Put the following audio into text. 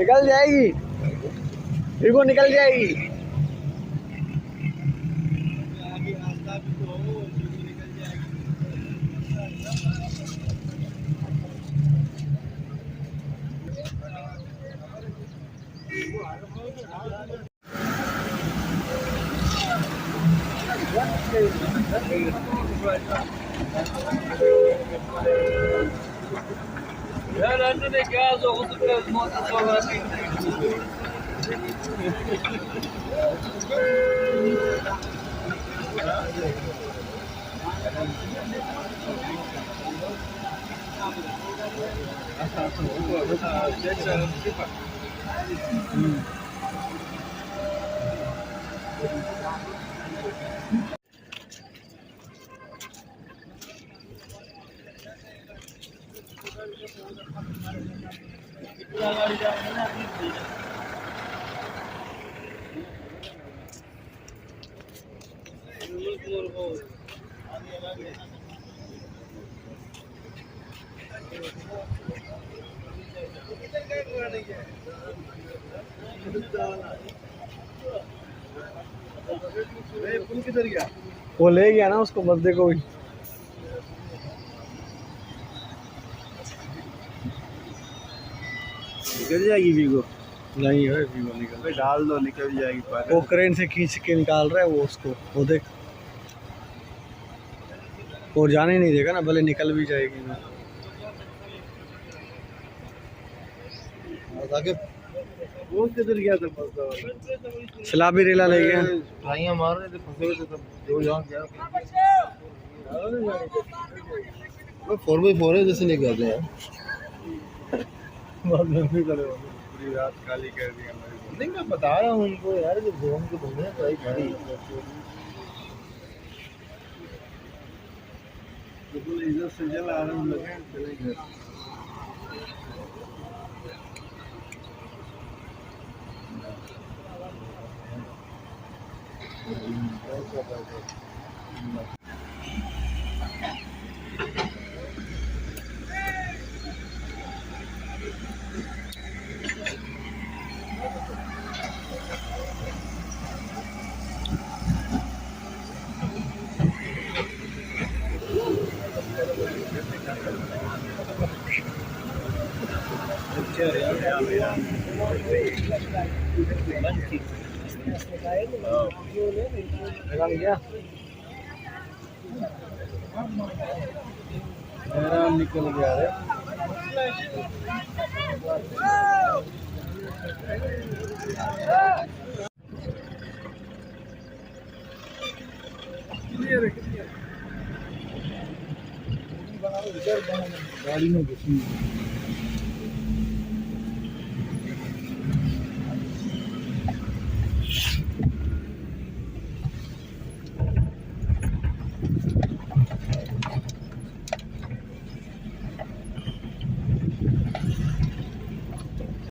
निकल जाएगी, देखो निकल जाएगी। Ya ne gaz okudu biraz motor sonra वो ले गया ना उसको, बंदे को भी। निकल जाएगी वीगो। नहीं है वीगो, निकल डाल दो निकल जाएगी। वो क्रेन से खींच के निकाल रहा है वो उसको, वो देख, वो जाने नहीं देगा ना, भले निकल भी जाएगी ना। आगे वो किधर गया था? सलाबी रेला ले गया। भाइयां मार रहे थे, फंसे हुए थे तब जो यहाँ गया। वो 4x4 है जैसे लेके आते हैं। बहुत लंबी करे हो, पूरी रात खाली कर दिया। नहीं मैं बता रहा हूँ उनको यार, जब घूम के घूमने तो आई गाड़ी इधर से जल आ रहे लगे चले घर। निकल गया रे। गाड़ी में घुसी